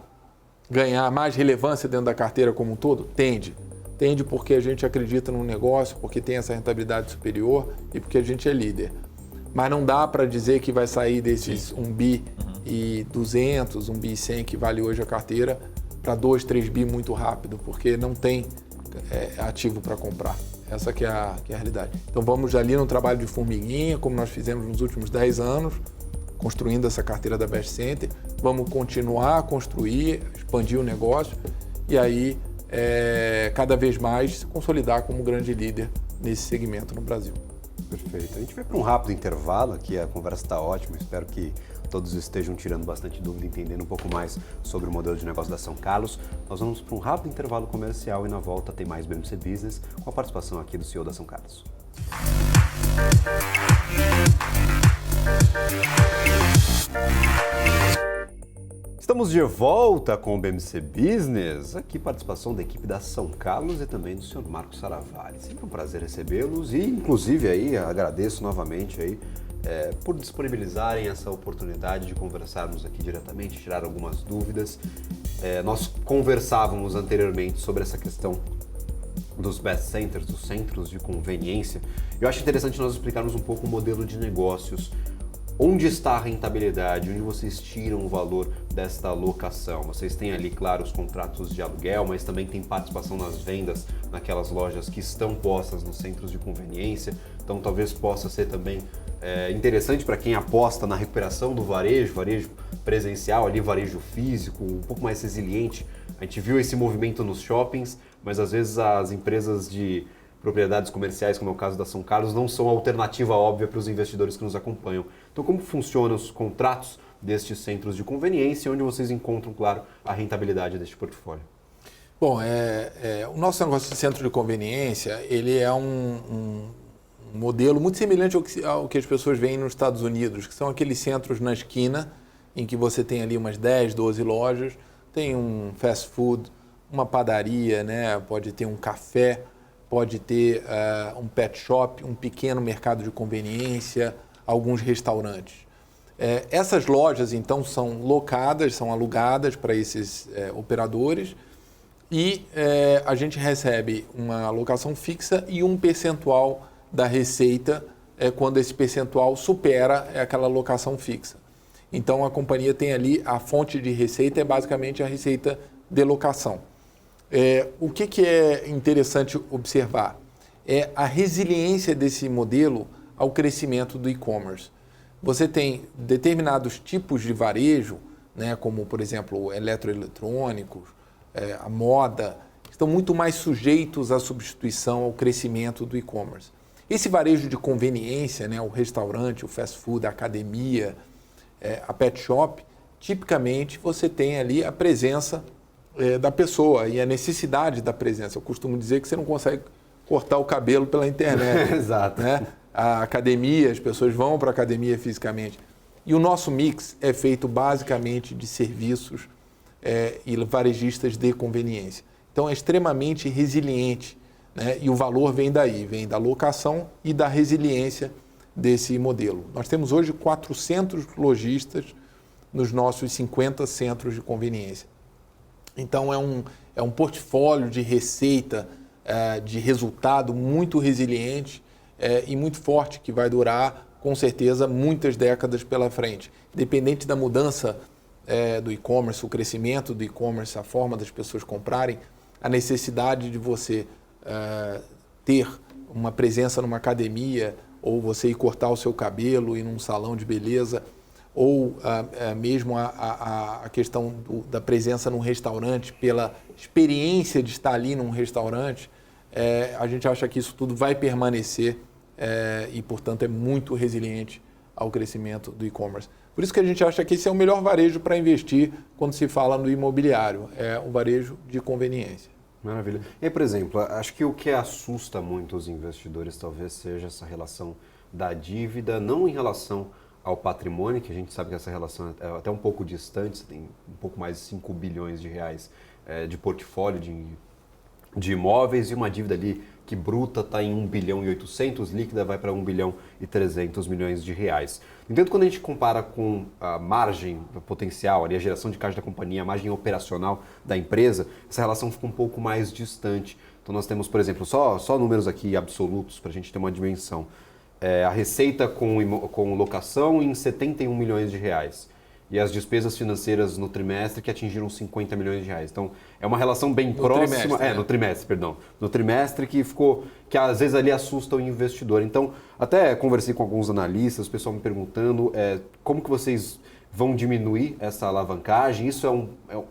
ganhar mais relevância dentro da carteira como um todo? Tende. Tende porque a gente acredita no negócio, porque tem essa rentabilidade superior e porque a gente é líder. Mas não dá para dizer que vai sair desses 1 bi e 200, 1 bi e 100 que vale hoje a carteira para 2, 3 bi muito rápido, porque não tem ativo para comprar. Essa que é a realidade. Então vamos ali no trabalho de formiguinha, como nós fizemos nos últimos 10 anos, construindo essa carteira da Best Center. Vamos continuar a construir, expandir o negócio e aí cada vez mais se consolidar como grande líder nesse segmento no Brasil. Perfeito. A gente vai para um rápido intervalo aqui, a conversa está ótima, espero que todos estejam tirando bastante dúvida, entendendo um pouco mais sobre o modelo de negócio da São Carlos. Nós vamos para um rápido intervalo comercial e na volta tem mais BMC Business com a participação aqui do CEO da São Carlos. Estamos de volta com o BMC Business, aqui participação da equipe da São Carlos e também do senhor Marcos Saravalli. Sempre um prazer recebê-los e, inclusive, aí agradeço novamente aí, por disponibilizarem essa oportunidade de conversarmos aqui diretamente, tirar algumas dúvidas. Nós conversávamos anteriormente sobre essa questão dos best centers, dos centros de conveniência. Eu acho interessante nós explicarmos um pouco o modelo de negócios. Onde está a rentabilidade? Onde vocês tiram o valor desta alocação? Vocês têm ali, claro, os contratos de aluguel, mas também tem participação nas vendas naquelas lojas que estão postas nos centros de conveniência. Então, talvez possa ser também interessante para quem aposta na recuperação do varejo presencial, ali, varejo físico, um pouco mais resiliente. A gente viu esse movimento nos shoppings, mas às vezes as empresas de propriedades comerciais, como é o caso da São Carlos, não são a alternativa óbvia para os investidores que nos acompanham. Então, como funcionam os contratos destes centros de conveniência, onde vocês encontram, claro, a rentabilidade deste portfólio? Bom, o nosso negócio de centro de conveniência, ele é um modelo muito semelhante ao que as pessoas veem nos Estados Unidos, que são aqueles centros na esquina, em que você tem ali umas 10, 12 lojas, tem um fast food, uma padaria, né? Pode ter um café, pode ter um pet shop, um pequeno mercado de conveniência, alguns restaurantes. Essas lojas, então, são locadas, são alugadas para esses operadores e a gente recebe uma alocação fixa e um percentual da receita quando esse percentual supera aquela alocação fixa. Então, a companhia tem ali a fonte de receita, é basicamente a receita de locação. O que é interessante observar? É a resiliência desse modelo ao crescimento do e-commerce. Você tem determinados tipos de varejo, né, como, por exemplo, eletroeletrônicos, a moda, que estão muito mais sujeitos à substituição ao crescimento do e-commerce. Esse varejo de conveniência, né, o restaurante, o fast food, a academia, a pet shop, tipicamente você tem ali a presença da pessoa e a necessidade da presença. Eu costumo dizer que você não consegue cortar o cabelo pela internet. Exato. Né? A academia, as pessoas vão para a academia fisicamente. E o nosso mix é feito basicamente de serviços e varejistas de conveniência. Então é extremamente resiliente, né? E o valor vem daí, vem da locação e da resiliência desse modelo. Nós temos hoje 400 lojistas nos nossos 50 centros de conveniência. Então é um portfólio de receita, de resultado muito resiliente e muito forte, que vai durar, com certeza, muitas décadas pela frente. Independente da mudança do e-commerce, o crescimento do e-commerce, a forma das pessoas comprarem, a necessidade de você ter uma presença numa academia, ou você ir cortar o seu cabelo, ir num salão de beleza, ou mesmo a questão da presença num restaurante, pela experiência de estar ali num restaurante, a gente acha que isso tudo vai permanecer e, portanto, é muito resiliente ao crescimento do e-commerce. Por isso que a gente acha que esse é o melhor varejo para investir quando se fala no imobiliário, é um varejo de conveniência. Maravilha. E aí, por exemplo, acho que o que assusta muito os investidores talvez seja essa relação da dívida, não em relação ao patrimônio, que a gente sabe que essa relação é até um pouco distante, você tem um pouco mais de 5 bilhões de reais de portfólio de imóveis e uma dívida ali que bruta está em 1 bilhão e 800, líquida vai para 1 bilhão e 300 milhões de reais. No entanto, quando a gente compara com a margem potencial, ali, a geração de caixa da companhia, a margem operacional da empresa, essa relação fica um pouco mais distante. Então nós temos, por exemplo, só números aqui absolutos para a gente ter uma dimensão. A receita com locação em 71 milhões de reais. E as despesas financeiras no trimestre que atingiram 50 milhões de reais. Então, é uma relação bem próxima... No trimestre, perdão. No trimestre que às vezes ali assusta o investidor. Então, até conversei com alguns analistas, o pessoal me perguntando como que vocês vão diminuir essa alavancagem. Isso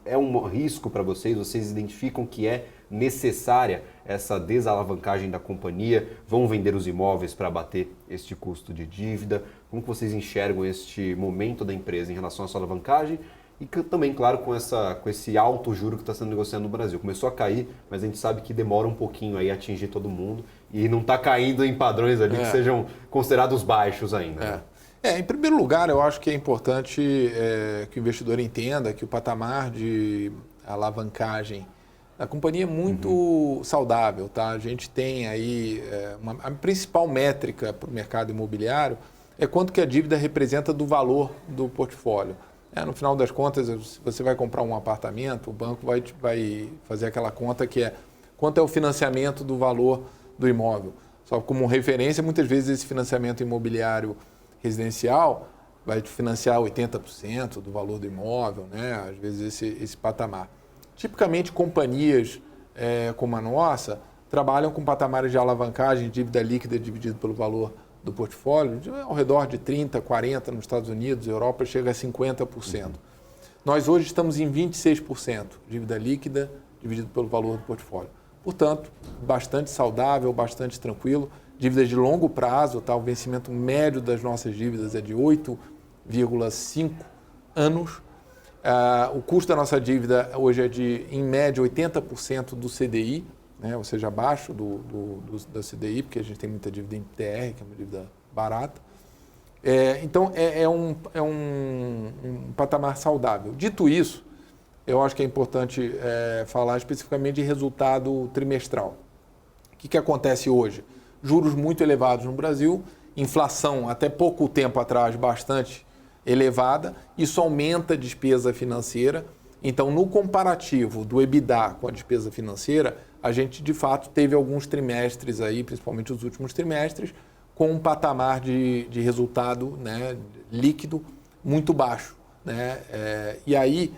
é um risco para vocês? Vocês identificam que é necessária essa desalavancagem da companhia? Vão vender os imóveis para abater este custo de dívida? Como que vocês enxergam este momento da empresa em relação à sua alavancagem? E também, claro, com esse alto juro que está sendo negociado no Brasil. Começou a cair, mas a gente sabe que demora um pouquinho aí a atingir todo mundo e não está caindo em padrões ali que sejam considerados baixos ainda. Em primeiro lugar, eu acho que é importante que o investidor entenda que o patamar de alavancagem da companhia é muito saudável. Tá? A gente tem aí a principal métrica para o mercado imobiliário é quanto que a dívida representa do valor do portfólio. No final das contas, se você vai comprar um apartamento, o banco vai fazer aquela conta que é quanto é o financiamento do valor do imóvel. Só como referência, muitas vezes esse financiamento imobiliário residencial vai financiar 80% do valor do imóvel, né? Às vezes esse patamar. Tipicamente, companhias como a nossa trabalham com patamares de alavancagem, dívida líquida dividido pelo valor do portfólio, ao redor de 30%, 40% nos Estados Unidos, Europa chega a 50%. Nós hoje estamos em 26%, dívida líquida dividido pelo valor do portfólio. Portanto, bastante saudável, bastante tranquilo. Dívidas de longo prazo, tá? O vencimento médio das nossas dívidas é de 8,5 anos. O custo da nossa dívida hoje é de, em média, 80% do CDI, né? Ou seja, abaixo da CDI, porque a gente tem muita dívida em TR, que é uma dívida barata. Então, é um patamar saudável. Dito isso, eu acho que é importante falar especificamente de resultado trimestral. O que acontece hoje? Juros muito elevados no Brasil, inflação até pouco tempo atrás bastante elevada, isso aumenta a despesa financeira Então, no comparativo do EBITDA com a despesa financeira, a gente, de fato, teve alguns trimestres aí, principalmente os últimos trimestres, com um patamar de resultado, né, líquido muito baixo, né? E aí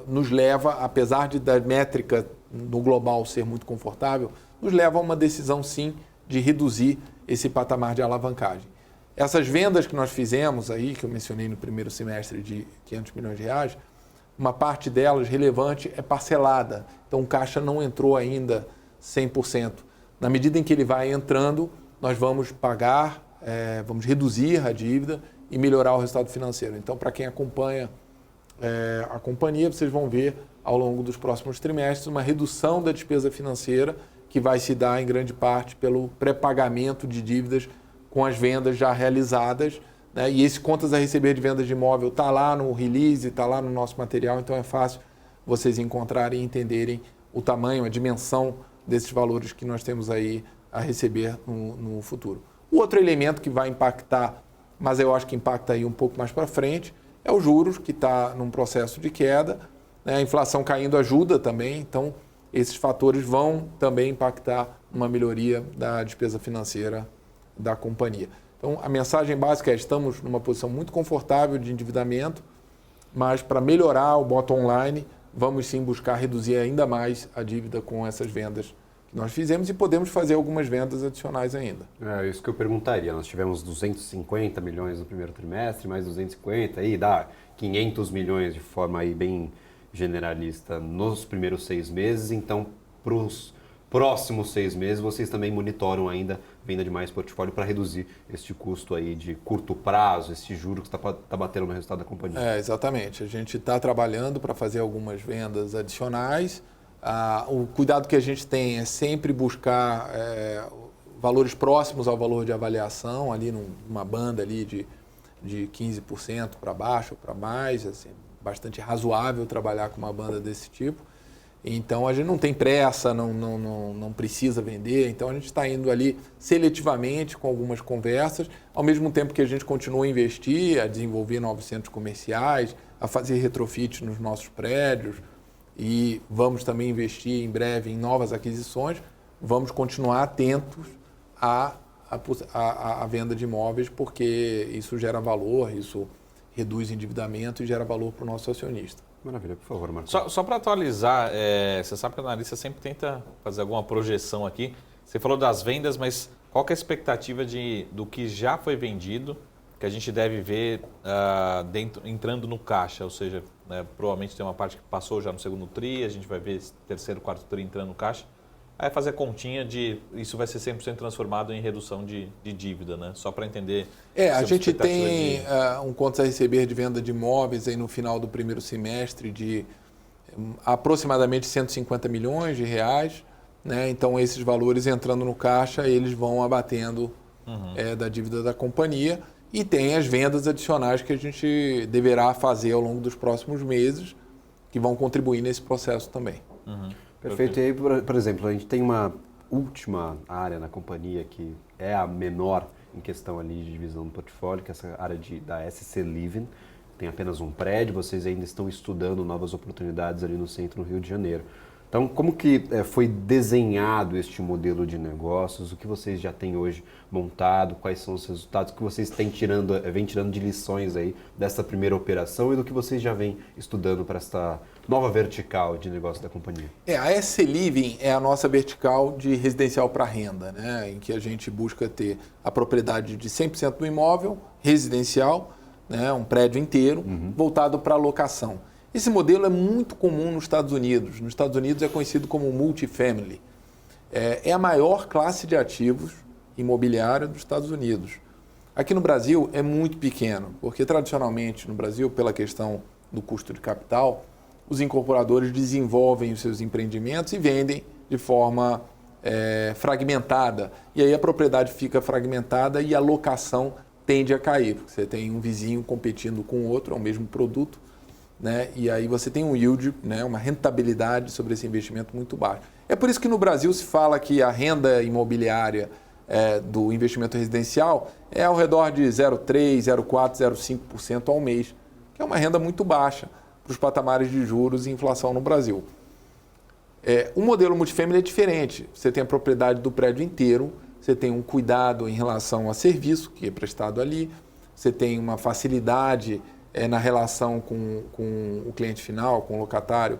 nos leva, apesar da métrica no global ser muito confortável, nos leva a uma decisão, sim, de reduzir esse patamar de alavancagem. Essas vendas que nós fizemos aí, que eu mencionei no primeiro semestre de R$500 milhões, uma parte delas relevante é parcelada. Então, o caixa não entrou ainda 100%. Na medida em que ele vai entrando, nós vamos pagar, vamos reduzir a dívida e melhorar o resultado financeiro. Então, para quem acompanha a companhia, vocês vão ver ao longo dos próximos trimestres uma redução da despesa financeira que vai se dar em grande parte pelo pré-pagamento de dívidas com as vendas já realizadas, né? E esse contas a receber de vendas de imóvel está lá no release, está lá no nosso material, então é fácil vocês encontrarem e entenderem o tamanho, a dimensão desses valores que nós temos aí a receber no futuro. O outro elemento que vai impactar, mas eu acho que impacta aí um pouco mais para frente, é os juros, que está num processo de queda, né? A inflação caindo ajuda também, então esses fatores vão também impactar uma melhoria da despesa financeira da companhia. Então, a mensagem básica é: estamos numa posição muito confortável de endividamento, mas para melhorar o bottom line, vamos sim buscar reduzir ainda mais a dívida com essas vendas que nós fizemos e podemos fazer algumas vendas adicionais ainda. É isso que eu perguntaria. Nós tivemos 250 milhões no primeiro trimestre, mais 250, aí dá 500 milhões de forma aí bem generalista nos primeiros 6 meses. Então, para os próximos 6 meses, vocês também monitoram ainda venda de mais portfólio para reduzir este custo aí de curto prazo, esse juro que está batendo no resultado da companhia. Exatamente. A gente está trabalhando para fazer algumas vendas adicionais. O cuidado que a gente tem é sempre buscar valores próximos ao valor de avaliação, ali numa banda ali de 15% para baixo ou para mais, assim, bastante razoável trabalhar com uma banda desse tipo. Então, a gente não tem pressa, não precisa vender. Então, a gente está indo ali seletivamente com algumas conversas, ao mesmo tempo que a gente continua a investir, a desenvolver novos centros comerciais, a fazer retrofit nos nossos prédios e vamos também investir em breve em novas aquisições. Vamos continuar atentos à venda de imóveis, porque isso gera valor, isso reduz endividamento e gera valor para o nosso acionista. Maravilha, por favor, Marcos. Só para atualizar, você sabe que o analista sempre tenta fazer alguma projeção aqui. Você falou das vendas, mas qual que é a expectativa do que já foi vendido, que a gente deve ver entrando no caixa? Ou seja, provavelmente tem uma parte que passou já no segundo TRI, a gente vai ver esse terceiro, quarto TRI entrando no caixa. Aí fazer a continha de isso vai ser 100% transformado em redução de dívida, né? Só para entender. A gente tem um contas a receber de venda de imóveis aí no final do primeiro semestre de aproximadamente 150 milhões de reais, né? Então, esses valores entrando no caixa, eles vão abatendo da dívida da companhia. E tem as vendas adicionais que a gente deverá fazer ao longo dos próximos meses, que vão contribuir nesse processo também. Perfeito. E aí, por exemplo, a gente tem uma última área na companhia que é a menor em questão ali de divisão do portfólio, que é essa área da SC Living. Tem apenas um prédio, vocês ainda estão estudando novas oportunidades ali no centro, no Rio de Janeiro. Então, como que foi desenhado este modelo de negócios? O que vocês já têm hoje montado? Quais são os resultados que vocês vêm tirando de lições aí dessa primeira operação e do que vocês já vêm estudando para esta nova vertical de negócio da companhia? A SC Living é a nossa vertical de residencial para renda, né? Em que a gente busca ter a propriedade de 100% do imóvel residencial, né? Um prédio inteiro, voltado para locação. Esse modelo é muito comum nos Estados Unidos. Nos Estados Unidos é conhecido como multifamily. É a maior classe de ativos imobiliária dos Estados Unidos. Aqui no Brasil é muito pequeno, porque tradicionalmente no Brasil, pela questão do custo de capital, os incorporadores desenvolvem os seus empreendimentos e vendem de forma fragmentada. E aí a propriedade fica fragmentada e a locação tende a cair, porque você tem um vizinho competindo com o outro, é o mesmo produto, né? E aí você tem um yield, né? Uma rentabilidade sobre esse investimento muito baixo. É por isso que no Brasil se fala que a renda imobiliária do investimento residencial é ao redor de 0,3%, 0,4%, 0,5% ao mês, que é uma renda muito baixa para os patamares de juros e inflação no Brasil. O modelo multifamily é diferente. Você tem a propriedade do prédio inteiro, você tem um cuidado em relação a serviço, que é prestado ali, você tem uma facilidade na relação com o cliente final, com o locatário,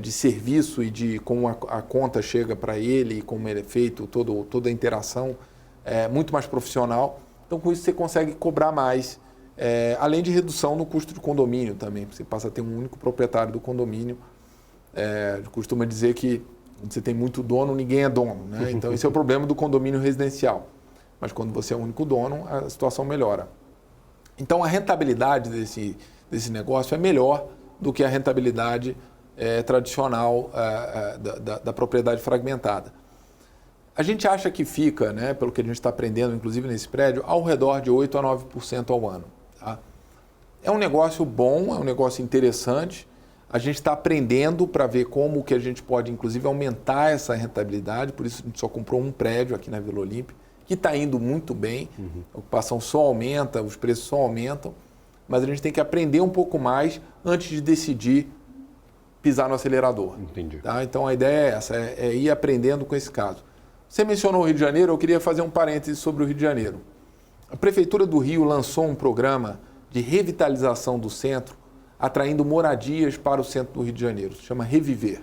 de serviço e de como a conta chega para ele e como ele é feito, toda a interação muito mais profissional. Então, com isso, você consegue cobrar mais, além de redução no custo de condomínio também. Você passa a ter um único proprietário do condomínio. Costuma dizer que quando você tem muito dono, ninguém é dono, né? Então, esse é o problema do condomínio residencial. Mas quando você é o único dono, a situação melhora. Então, a rentabilidade desse negócio é melhor do que a rentabilidade tradicional da propriedade fragmentada. A gente acha que fica, né, pelo que a gente está aprendendo, inclusive nesse prédio, ao redor de 8% a 9% ao ano. Tá? É um negócio bom, é um negócio interessante. A gente está aprendendo para ver como que a gente pode, inclusive, aumentar essa rentabilidade. Por isso, a gente só comprou um prédio aqui na Vila Olímpia, que está indo muito bem. A ocupação só aumenta, os preços só aumentam. Mas a gente tem que aprender um pouco mais antes de decidir pisar no acelerador. Entendi. Tá? Então, a ideia é essa, é ir aprendendo com esse caso. Você mencionou o Rio de Janeiro, eu queria fazer um parêntese sobre o Rio de Janeiro. A Prefeitura do Rio lançou um programa de revitalização do centro, atraindo moradias para o centro do Rio de Janeiro. Se chama Reviver.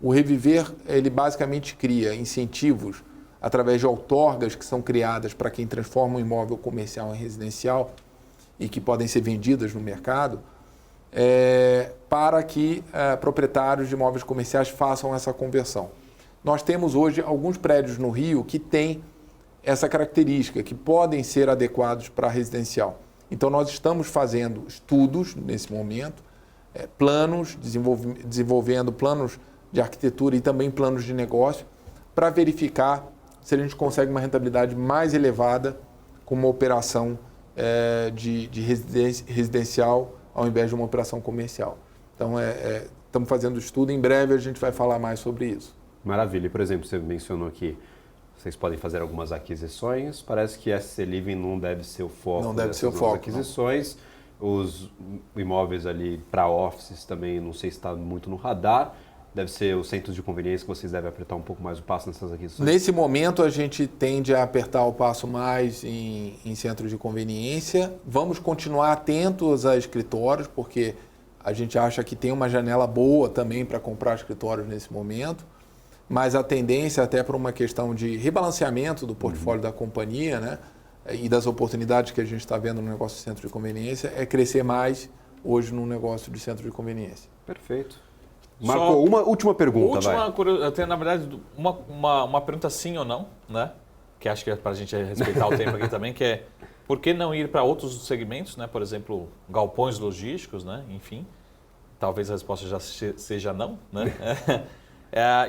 O Reviver, ele basicamente cria incentivos através de outorgas que são criadas para quem transforma um imóvel comercial em residencial e que podem ser vendidas no mercado, para que proprietários de imóveis comerciais façam essa conversão. Nós temos hoje alguns prédios no Rio que têm essa característica, que podem ser adequados para residencial. Então, nós estamos fazendo estudos nesse momento, planos, desenvolvendo planos de arquitetura e também planos de negócio, para verificar se a gente consegue uma rentabilidade mais elevada com uma operação de residencial ao invés de uma operação comercial. Então, estamos fazendo estudo, em breve a gente vai falar mais sobre isso. Maravilha. E, por exemplo, você mencionou que vocês podem fazer algumas aquisições. Parece que SC Living não deve ser o foco. Não deve ser o foco. Aquisições. Não. Os imóveis ali para offices também, não sei se está muito no radar. Deve ser os centros de conveniência que vocês devem apertar um pouco mais o passo nessas aquisições. Nesse momento, a gente tende a apertar o passo mais em centros de conveniência. Vamos continuar atentos a escritórios, porque a gente acha que tem uma janela boa também para comprar escritórios nesse momento. Mas a tendência, até por uma questão de rebalanceamento do portfólio da companhia, né, e das oportunidades que a gente está vendo no negócio de centro de conveniência, é crescer mais hoje no negócio de centro de conveniência. Perfeito. Marcou, uma última pergunta, eu tenho, na verdade, uma pergunta sim ou não, né? Que acho que é para a gente respeitar o tempo aqui também, que é por que não ir para outros segmentos, né? Por exemplo, galpões logísticos, né? Enfim, talvez a resposta já seja não, né?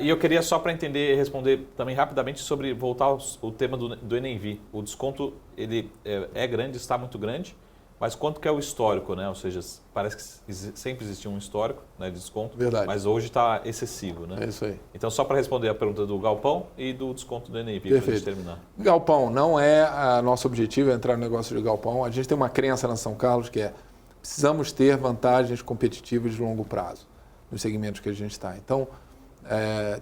E eu queria só para entender e responder também rapidamente sobre voltar ao tema do NAV. O desconto ele é grande, está muito grande, mas quanto que é o histórico, né? Ou seja, parece que sempre existiu um histórico, né, de desconto, verdade, mas hoje está excessivo, né? É isso aí. Então, só para responder a pergunta do galpão e do desconto do NAV, para a gente terminar. Galpão não é nosso objetivo entrar no negócio de galpão. A gente tem uma crença na São Carlos que precisamos ter vantagens competitivas de longo prazo nos segmentos que a gente está. Então,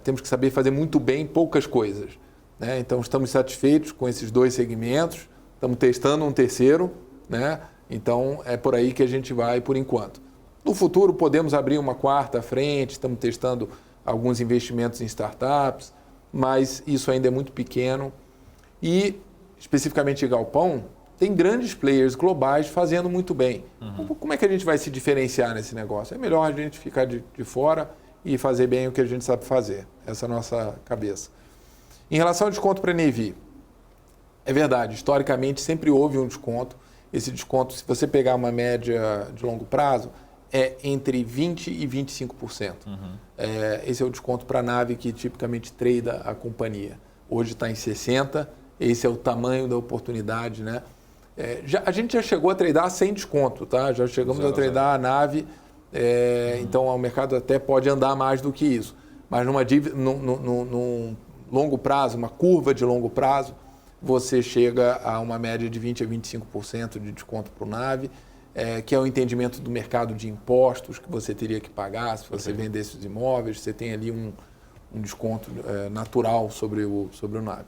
temos que saber fazer muito bem poucas coisas, né? Então, estamos satisfeitos com esses dois segmentos, estamos testando um terceiro, né? Então, é por aí que a gente vai por enquanto. No futuro, podemos abrir uma quarta frente, estamos testando alguns investimentos em startups, mas isso ainda é muito pequeno. E, especificamente em galpão, tem grandes players globais fazendo muito bem. Como é que a gente vai se diferenciar nesse negócio? É melhor a gente ficar de fora e fazer bem o que a gente sabe fazer. Essa é a nossa cabeça. Em relação ao desconto para NAV, é verdade, historicamente sempre houve um desconto. Esse desconto, se você pegar uma média de longo prazo, é entre 20% e 25%. Esse é o desconto para a nave que tipicamente trada a companhia. Hoje está em 60%, esse é o tamanho da oportunidade, né? A gente já chegou a tradar sem desconto, tá? Já chegamos a tradar a nave. Então, o mercado até pode andar mais do que isso. Mas num longo prazo, uma curva de longo prazo, você chega a uma média de 20% a 25% de desconto para o NAV. que é o entendimento do mercado de impostos que você teria que pagar se você vendesse os imóveis. Você tem ali um desconto natural sobre o NAV.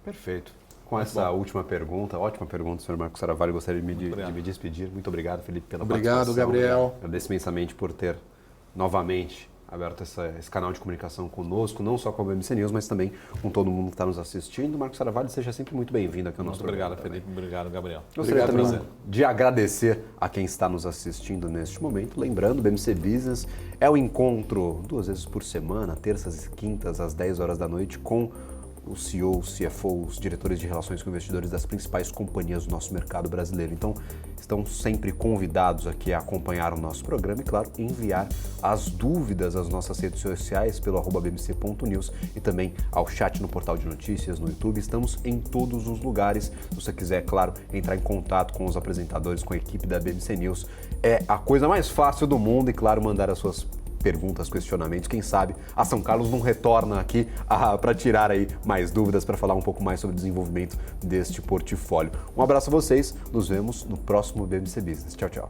Perfeito. Com essa última pergunta, ótima pergunta, senhor Marcos Saravalho, gostaria de me despedir. Muito obrigado, Felipe, pela participação. Obrigado, Gabriel. Agradeço imensamente por ter novamente aberto esse canal de comunicação conosco, não só com a BMC News, mas também com todo mundo que está nos assistindo. Marcos Saravalho, seja sempre muito bem-vindo aqui ao nosso programa. Obrigado, Felipe. Obrigado, Gabriel. Gostaria também de agradecer a quem está nos assistindo neste momento. Lembrando, o BMC Business é o encontro 2 vezes por semana, terças e quintas, às 10 horas da noite, com os CEOs, CFOs, diretores de relações com investidores das principais companhias do nosso mercado brasileiro. Então, estão sempre convidados aqui a acompanhar o nosso programa e, claro, enviar as dúvidas às nossas redes sociais pelo @bmc.news e também ao chat no portal de notícias, no YouTube. Estamos em todos os lugares. Se você quiser, claro, entrar em contato com os apresentadores, com a equipe da BMC News, é a coisa mais fácil do mundo e, claro, mandar as suas perguntas, questionamentos. Quem sabe a São Carlos não retorna aqui para tirar aí mais dúvidas, para falar um pouco mais sobre o desenvolvimento deste portfólio. Um abraço a vocês, nos vemos no próximo BMC Business. Tchau, tchau.